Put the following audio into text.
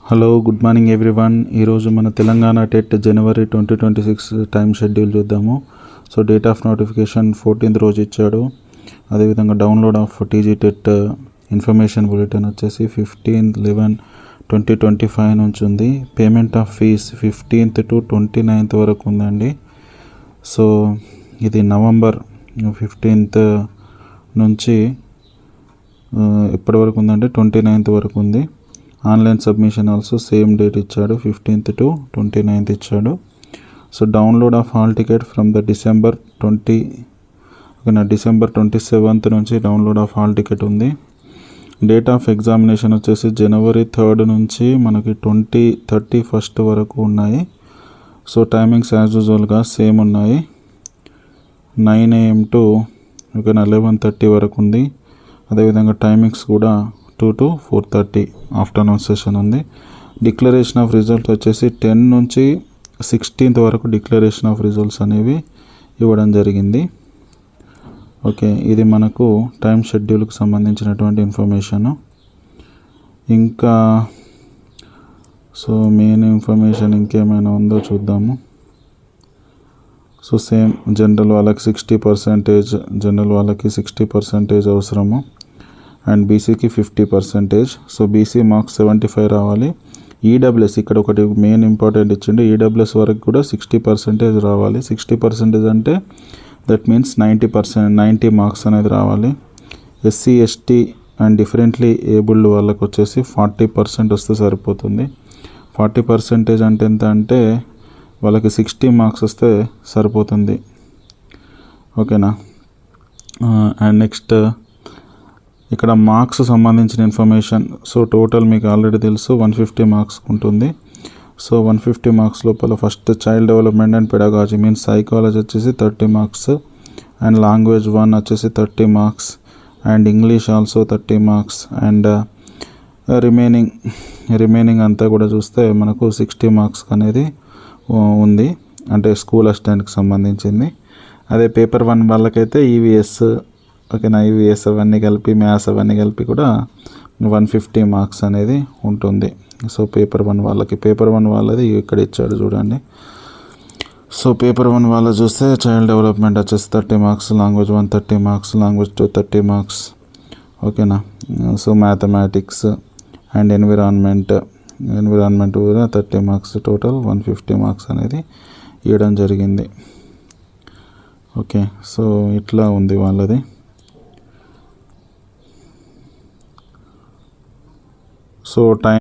Hello good morning everyone. ఈరోజు మన Telangana TET జనవరి 2026 time schedule చూద్దాము. So date of notification 14th రోజు ఇచ్చాడు. అదేవిధంగా download of TG TET information bulletin వచ్చేసి 15/11/2025 నుంచి ఉంది. Payment of fees 15th to 29th వరకు ఉందండి. సో ఇది నవంబర్ 15th నుంచి ఎప్పటి వరకు ఉందంటే 29th వరకు ఉంది. Online submission also same date ఇచ్చాడు, 15th to 29th ఇచ్చాడు. So download of hall ticket from the December 27th నుంచి డౌన్లోడ్ ఆఫ్ హాల్ టికెట్ ఉంది. డేట్ ఆఫ్ ఎగ్జామినేషన్ వచ్చేసి January 3rd నుంచి మనకి 31st వరకు ఉన్నాయి. సో టైమింగ్స్ యాజ్ యూజువల్గా సేమ్ ఉన్నాయి. 9 AM to 11:30 వరకు ఉంది. అదేవిధంగా టైమింగ్స్ కూడా 2 to 4:30 ఆఫ్టర్నూన్ సెషన్ ఉంది. డిక్లరేషన్ ఆఫ్ రిజల్ట్స్ వచ్చేసి 10 నుంచి 16th వరకు డిక్లరేషన్ ఆఫ్ రిజల్ట్స్ అనేవి ఇవ్వడం జరిగింది. ఓకే, ఇది మనకు టైం షెడ్యూల్కి సంబంధించినటువంటి ఇన్ఫర్మేషన్. ఇంకా సో మెయిన్ ఇన్ఫర్మేషన్ ఇంకేమైనా ఉందో చూద్దాము. సో సేమ్ జనరల్ వాళ్ళకి 60%, జనరల్ వాళ్ళకి 60% అవసరము అండ్ బీసీకి 50%. సో బీసీ మార్క్స్ 75 రావాలి. ఈడబ్ల్యూఎస్ ఇక్కడ ఒకటి మెయిన్ ఇంపార్టెంట్ ఇచ్చిండు. ఈడబ్ల్యూఎస్ వరకు కూడా 60% రావాలి. 60% అంటే దట్ మీన్స్ 90 మార్క్స్ అనేది రావాలి. SC ST and differently abled వాళ్ళకి వచ్చేసి 40% వస్తే సరిపోతుంది. 40% అంటే ఎంత అంటే వాళ్ళకి 60 మార్క్స్ వస్తే సరిపోతుంది. ఓకేనా. అండ్ నెక్స్ట్ ఇక్కడ మార్క్స్ సంబంధించిన ఇన్ఫర్మేషన్. సో టోటల్ మీకు ఆల్రెడీ తెలుసు 150 మార్క్స్ ఉంటుంది. సో 150 మార్క్స్ లోపల first child development and pedagogy means psychology వచ్చేసి 30 మార్క్స్ అండ్ లాంగ్వేజ్ 1 వచ్చేసి 30 marks and English also 30 marks and remaining అంతా కూడా చూస్తే మనకు 60 మార్క్స్ అనేది ఉంది, అంటే స్కూల్ అసిస్టెంట్కి సంబంధించింది. అదే పేపర్ 1 వాళ్ళకైతే ఈవీఎస్, ఓకేనా, ఈవీఎస్ అవన్నీ కలిపి మ్యాథ్స్ అవన్నీ కలిపి కూడా 150 మార్క్స్ అనేది ఉంటుంది. సో పేపర్ 1 వాళ్ళది ఇక్కడ ఇచ్చాడు చూడండి. సో పేపర్ 1 వాళ్ళ చూస్తే చైల్డ్ డెవలప్మెంట్ వచ్చేసి 30 marks, language 1 30 marks, language 2 30 marks, ఓకేనా. సో మ్యాథమెటిక్స్ అండ్ ఎన్విరాన్మెంట్ కూడా 30 మార్క్స్, టోటల్ 150 మార్క్స్ అనేది ఇవ్వడం జరిగింది. ఓకే, సో ఇట్లా ఉంది వాళ్ళది. So time